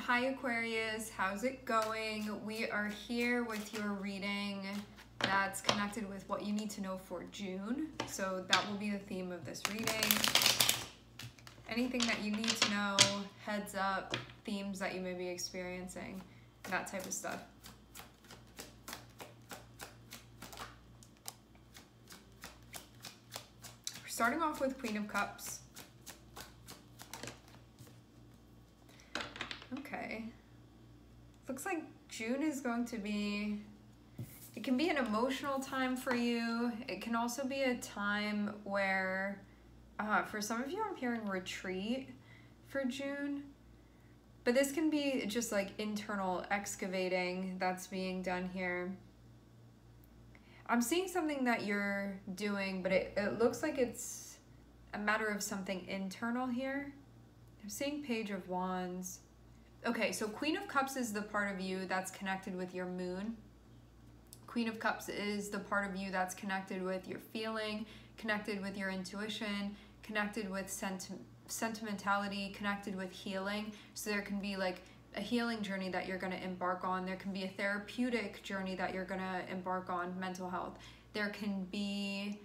Hi Aquarius, how's it going? We are here with your reading that's connected with what you need to know for June. So that will be the theme of this reading. Anything that you need to know, heads up, themes that you may be experiencing, that type of stuff. We're starting off with Queen of Cups. Okay, looks like June is going to be, it can be an emotional time for you. It can also be a time where, for some of you, I'm hearing retreat for June. But this can be just like internal excavating that's being done here. I'm seeing something that you're doing, but it looks like it's a matter of something internal here. I'm seeing Page of Wands. Okay, so Queen of Cups is the part of you that's connected with your moon. Queen of Cups is the part of you that's connected with your feeling, connected with your intuition, connected with sentimentality, connected with healing. So there can be like a healing journey that you're going to embark on. There can be a therapeutic journey that you're going to embark on, mental health. There can be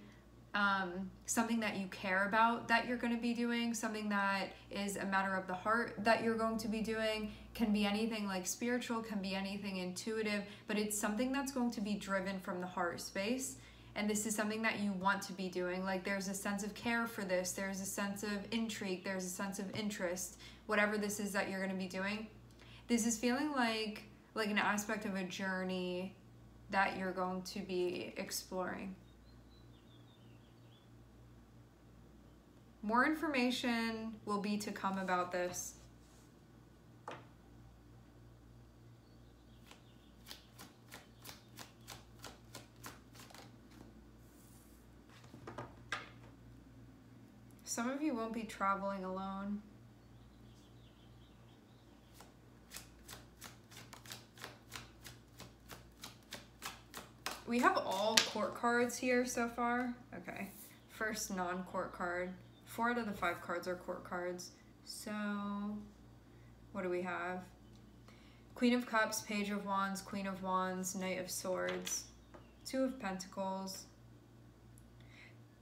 something that you care about that you're going to be doing, something that is a matter of the heart that you're going to be doing. Can be anything like spiritual, can be anything intuitive, but it's something that's going to be driven from the heart space. And this is something that you want to be doing. Like there's a sense of care for this, there's a sense of intrigue, there's a sense of interest, whatever this is that you're going to be doing. This is feeling like an aspect of a journey that you're going to be exploring. More information will be to come about this. Some of you won't be traveling alone. We have all court cards here so far. Okay, first non-court card. 4 out of the 5 cards are court cards. So, what do we have? Queen of Cups, Page of Wands, Queen of Wands, Knight of Swords, 2 of Pentacles.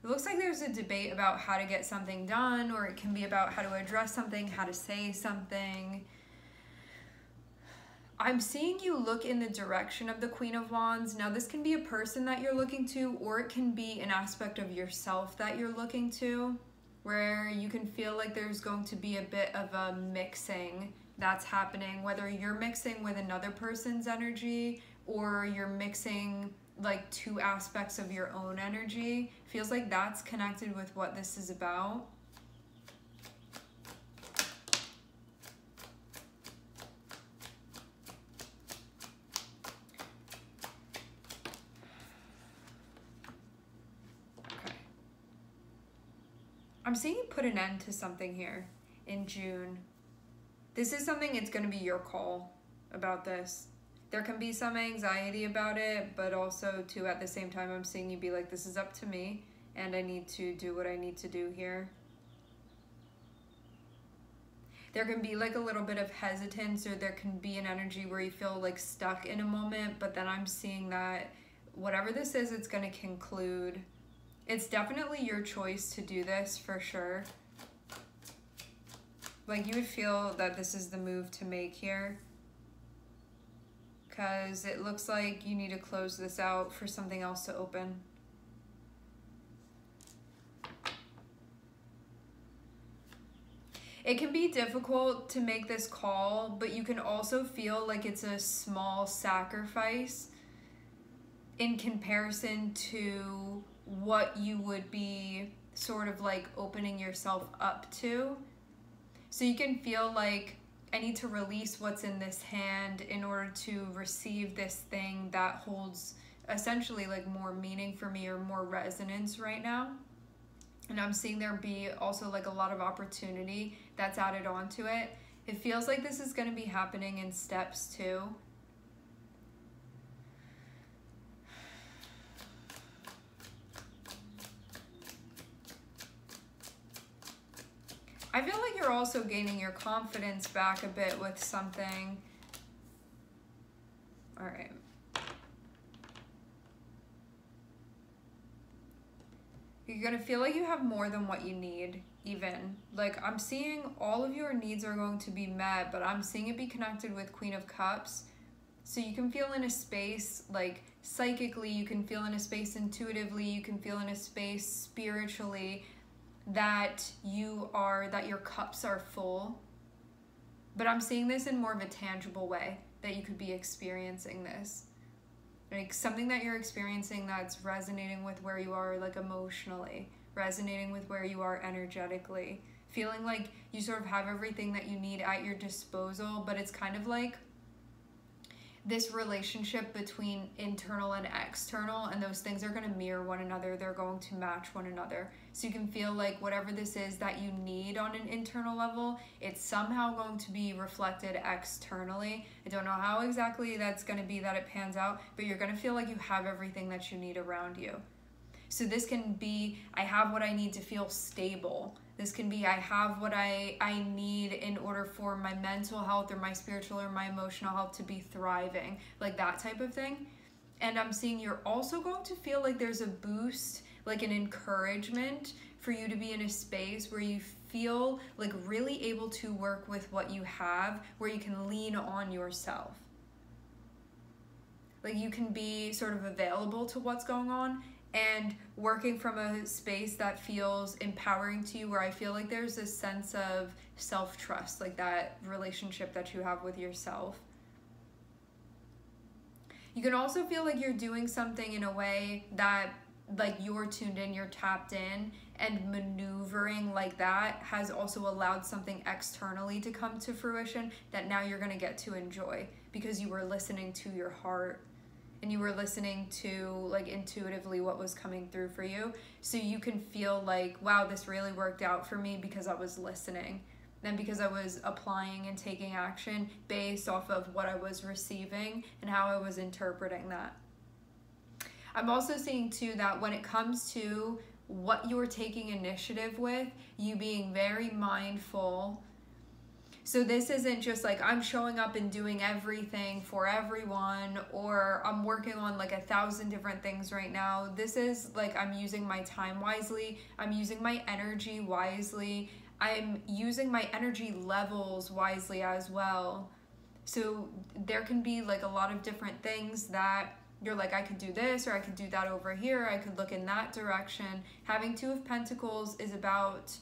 It looks like there's a debate about how to get something done, or it can be about how to address something, how to say something. I'm seeing you look in the direction of the Queen of Wands. Now, this can be a person that you're looking to, or it can be an aspect of yourself that you're looking to, where you can feel like there's going to be a bit of a mixing that's happening, whether you're mixing with another person's energy or you're mixing like 2 aspects of your own energy. Feels like that's connected with what this is about. I'm seeing you put an end to something here in June. This is something, it's going to be your call about this. There can be some anxiety about it, but also too at the same time I'm seeing you be like, this is up to me and I need to do what I need to do here. There can be like a little bit of hesitance, or there can be an energy where you feel like stuck in a moment, but then I'm seeing that whatever this is, it's going to conclude. It's definitely your choice to do this for sure. Like you would feel that this is the move to make here, because it looks like you need to close this out for something else to open. It can be difficult to make this call, but you can also feel like it's a small sacrifice in comparison to what you would be sort of like opening yourself up to. So you can feel like, I need to release what's in this hand in order to receive this thing that holds essentially like more meaning for me or more resonance right now. And I'm seeing there be also like a lot of opportunity that's added onto it. It feels like this is going to be happening in steps too. I feel like you're also gaining your confidence back a bit with something. All right. You're going to feel like you have more than what you need, even. Like, I'm seeing all of your needs are going to be met, but I'm seeing it be connected with Queen of Cups. So you can feel in a space, like, psychically, you can feel in a space intuitively, you can feel in a space spiritually that your cups are full. But I'm seeing this in more of a tangible way, that you could be experiencing this. Like something that you're experiencing that's resonating with where you are, like emotionally, resonating with where you are energetically, feeling like you sort of have everything that you need at your disposal, but it's kind of like this relationship between internal and external, and those things are going to mirror one another. They're going to match one another. So you can feel like whatever this is that you need on an internal level, it's somehow going to be reflected externally. I don't know how exactly that's going to be that it pans out, but you're going to feel like you have everything that you need around you. So this can be, I have what I need to feel stable. This can be, I have what I need in order for my mental health or my spiritual or my emotional health to be thriving, like that type of thing. And I'm seeing you're also going to feel like there's a boost, like an encouragement for you to be in a space where you feel like really able to work with what you have, where you can lean on yourself. Like you can be sort of available to what's going on and working from a space that feels empowering to you, where I feel like there's a sense of self-trust, like that relationship that you have with yourself. You can also feel like you're doing something in a way that like you're tuned in, you're tapped in, and maneuvering like that has also allowed something externally to come to fruition that now you're gonna get to enjoy because you were listening to your heart. And you were listening to like intuitively what was coming through for you. So you can feel like, wow, this really worked out for me because I was listening. And because I was applying and taking action based off of what I was receiving and how I was interpreting that. I'm also seeing too that when it comes to what you're taking initiative with, you being very mindful. So this isn't just like I'm showing up and doing everything for everyone, or I'm working on like 1,000 different things right now. This is like I'm using my time wisely. I'm using my energy wisely. I'm using my energy levels wisely as well. So there can be like a lot of different things that you're like, I could do this or I could do that over here. I could look in that direction. Having Two of Pentacles is about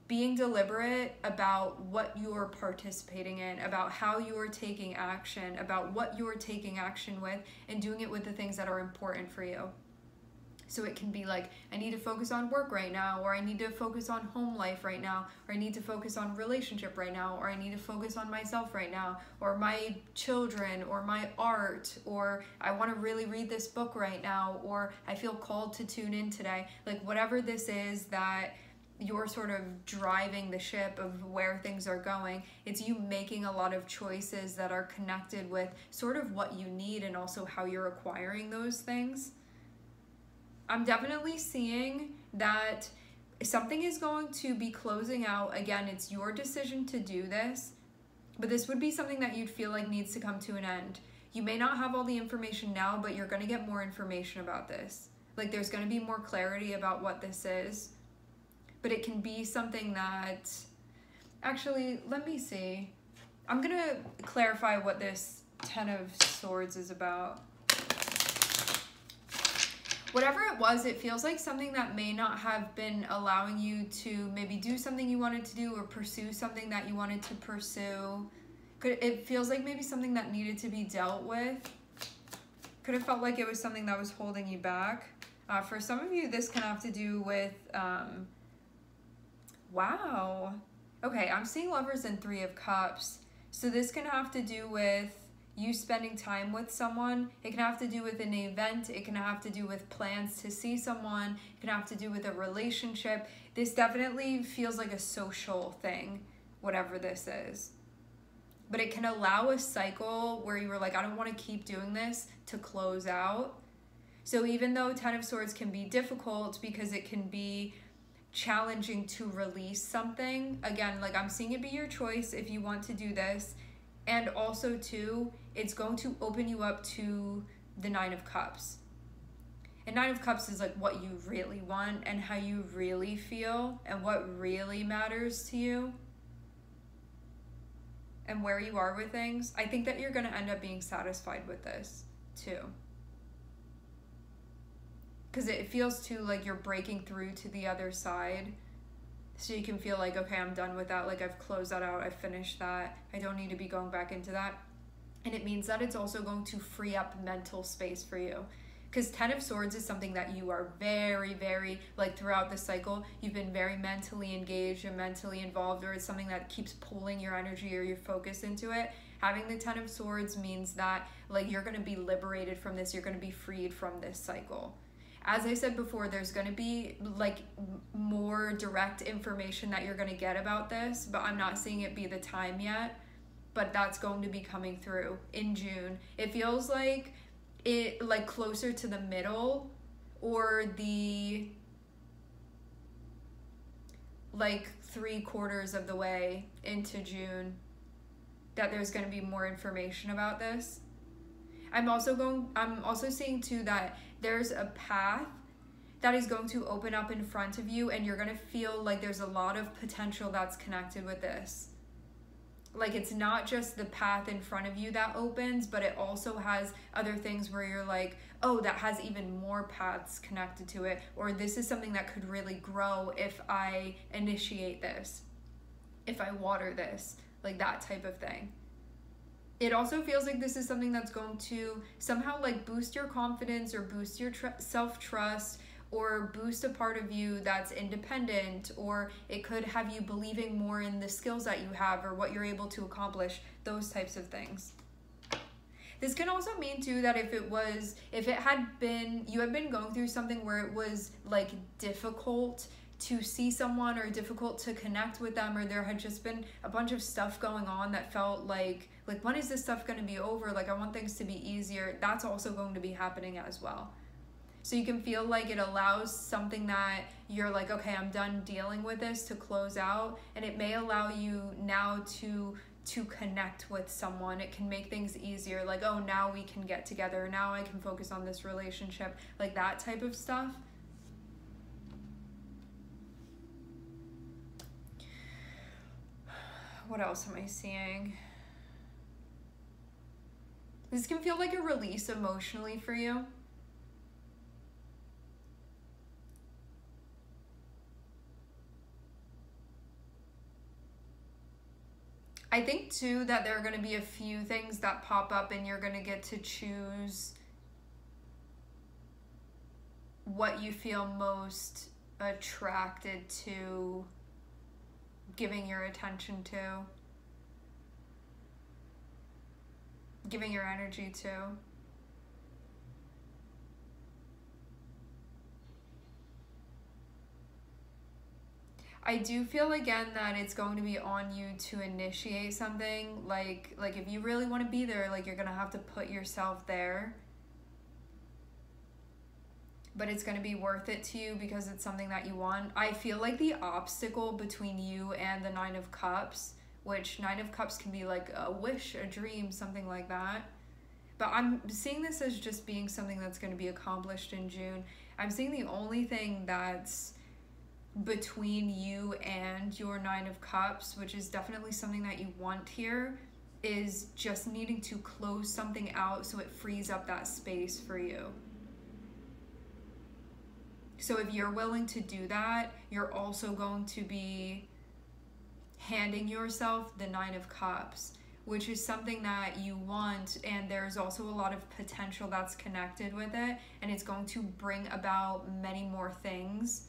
being deliberate about what you're participating in, about how you're taking action, about what you're taking action with, and doing it with the things that are important for you. So it can be like, I need to focus on work right now, or I need to focus on home life right now, or I need to focus on relationship right now, or I need to focus on myself right now, or my children, or my art, or I want to really read this book right now, or I feel called to tune in today. Like whatever this is that you're sort of driving the ship of where things are going, it's you making a lot of choices that are connected with sort of what you need and also how you're acquiring those things. I'm definitely seeing that something is going to be closing out. Again, it's your decision to do this, but this would be something that you'd feel like needs to come to an end. You may not have all the information now, but you're going to get more information about this. Like there's going to be more clarity about what this is. But it can be something that, actually, let me see. I'm going to clarify what this Ten of Swords is about. Whatever it was, it feels like something that may not have been allowing you to maybe do something you wanted to do or pursue something that you wanted to pursue. It feels like maybe something that needed to be dealt with. Could have felt like it was something that was holding you back. For some of you, this can have to do with... wow. Okay, I'm seeing Lovers and Three of Cups. So this can have to do with you spending time with someone. It can have to do with an event. It can have to do with plans to see someone. It can have to do with a relationship. This definitely feels like a social thing, whatever this is. But it can allow a cycle where you were like, I don't want to keep doing this, to close out. So even though Ten of Swords can be difficult because it can be challenging to release something. Again, like I'm seeing it be your choice if you want to do this. And also too, it's going to open you up to the Nine of Cups. And Nine of Cups is like what you really want and how you really feel and what really matters to you and where you are with things. I think that you're going to end up being satisfied with this too. Because it feels too like you're breaking through to the other side. So you can feel like, okay, I'm done with that. Like I've closed that out. I've finished that. I don't need to be going back into that. And it means that it's also going to free up mental space for you. Because 10 of Swords is something that you are very, very, like throughout the cycle, you've been very mentally engaged and mentally involved, or it's something that keeps pulling your energy or your focus into it. Having the 10 of Swords means that like you're going to be liberated from this. You're going to be freed from this cycle. As I said before, there's going to be like more direct information that you're going to get about this, but I'm not seeing it be the time yet. But that's going to be coming through in June. It feels like it like closer to the middle or the like 3/4 of the way into June that there's going to be more information about this. I'm also seeing too that there's a path that is going to open up in front of you, and you're going to feel like there's a lot of potential that's connected with this. Like it's not just the path in front of you that opens, but it also has other things where you're like, oh, that has even more paths connected to it, or this is something that could really grow if I initiate this, if I water this, like that type of thing. It also feels like this is something that's going to somehow like boost your confidence or boost your self-trust, or boost a part of you that's independent, or it could have you believing more in the skills that you have or what you're able to accomplish, those types of things. This can also mean too that if you had been going through something where it was like difficult to see someone or difficult to connect with them, or there had just been a bunch of stuff going on that felt like when is this stuff going to be over? Like I want things to be easier. That's also going to be happening as well. So you can feel like it allows something that you're like, okay, I'm done dealing with this, to close out. And it may allow you now to connect with someone. It can make things easier. Like, oh, now we can get together. Now I can focus on this relationship. Like that type of stuff. What else am I seeing? This can feel like a release emotionally for you. I think too that there are going to be a few things that pop up and you're going to get to choose what you feel most attracted to giving your attention to, giving your energy to. I do feel again that it's going to be on you to initiate something. Like if you really want to be there, like you're going to have to put yourself there. But it's going to be worth it to you because it's something that you want. I feel like the obstacle between you and the Nine of Cups, which Nine of Cups can be like a wish, a dream, something like that. But I'm seeing this as just being something that's going to be accomplished in June. I'm seeing the only thing that's between you and your Nine of Cups, which is definitely something that you want here, is just needing to close something out so it frees up that space for you. So if you're willing to do that, you're also going to be handing yourself the Nine of Cups, which is something that you want, and there's also a lot of potential that's connected with it, and it's going to bring about many more things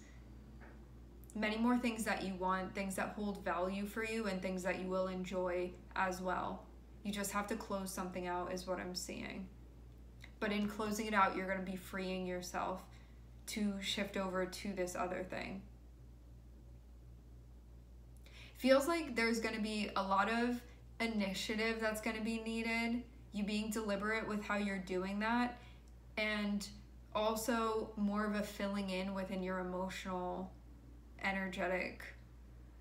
that you want, things that hold value for you, and things that you will enjoy as well. You just have to close something out is what I'm seeing. But in closing it out, you're going to be freeing yourself to shift over to this other thing. Feels like there's going to be a lot of initiative that's going to be needed, you being deliberate with how you're doing that, and also more of a filling in within your emotional energetic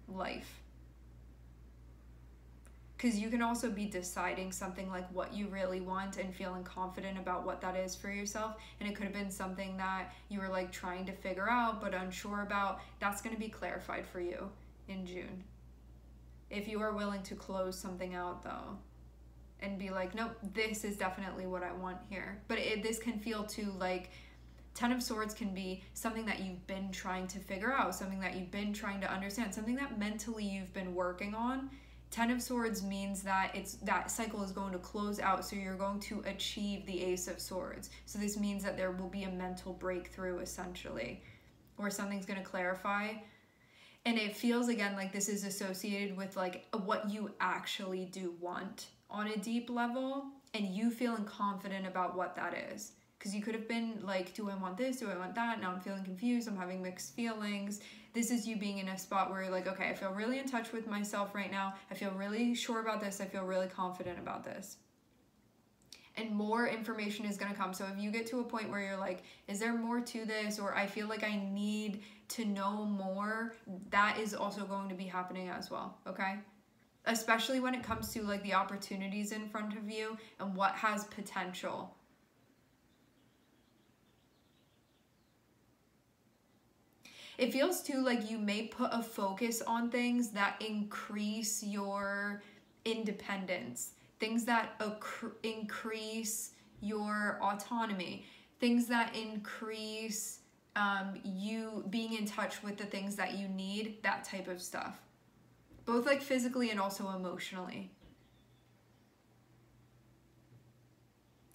life. Because you can also be deciding something like what you really want and feeling confident about what that is for yourself. And it could have been something that you were like trying to figure out but unsure about. That's going to be clarified for you in June. If you are willing to close something out though, and be like, nope, this is definitely what I want here. But this can feel too like, 10 of Swords can be something that you've been trying to figure out, something that you've been trying to understand, something that mentally you've been working on. 10 of Swords means that that cycle is going to close out, so you're going to achieve the Ace of Swords. So this means that there will be a mental breakthrough, essentially, where something's going to clarify. And it feels, again, like this is associated with like what you actually do want on a deep level, and you feeling confident about what that is. Because you could have been like, do I want this? Do I want that? Now I'm feeling confused. I'm having mixed feelings. This is you being in a spot where you're like, okay, I feel really in touch with myself right now. I feel really sure about this. I feel really confident about this. And more information is going to come. So if you get to a point where you're like, is there more to this? Or I feel like I need to know more. That is also going to be happening as well. Okay? Especially when it comes to like the opportunities in front of you and what has potential. It feels too like you may put a focus on things that increase your independence, things that increase your autonomy, things that increase you being in touch with the things that you need, that type of stuff. Both like physically and also emotionally.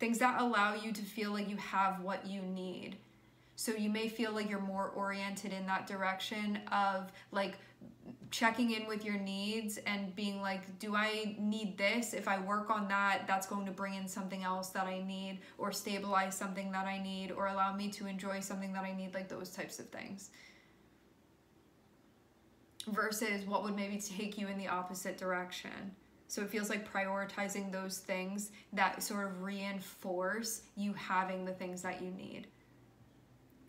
Things that allow you to feel like you have what you need. So you may feel like you're more oriented in that direction of like checking in with your needs and being like, do I need this? If I work on that, that's going to bring in something else that I need, or stabilize something that I need, or allow me to enjoy something that I need, like those types of things. Versus what would maybe take you in the opposite direction. So it feels like prioritizing those things that sort of reinforce you having the things that you need.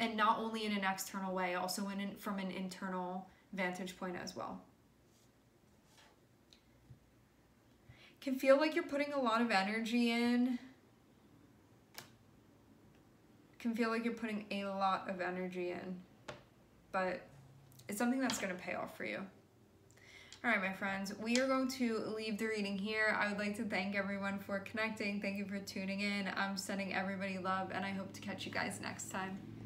And not only in an external way, also from an internal vantage point as well. Can feel like you're putting a lot of energy in. Can feel like you're putting a lot of energy in. But it's something that's going to pay off for you. All right, my friends, we are going to leave the reading here. I would like to thank everyone for connecting. Thank you for tuning in. I'm sending everybody love, and I hope to catch you guys next time.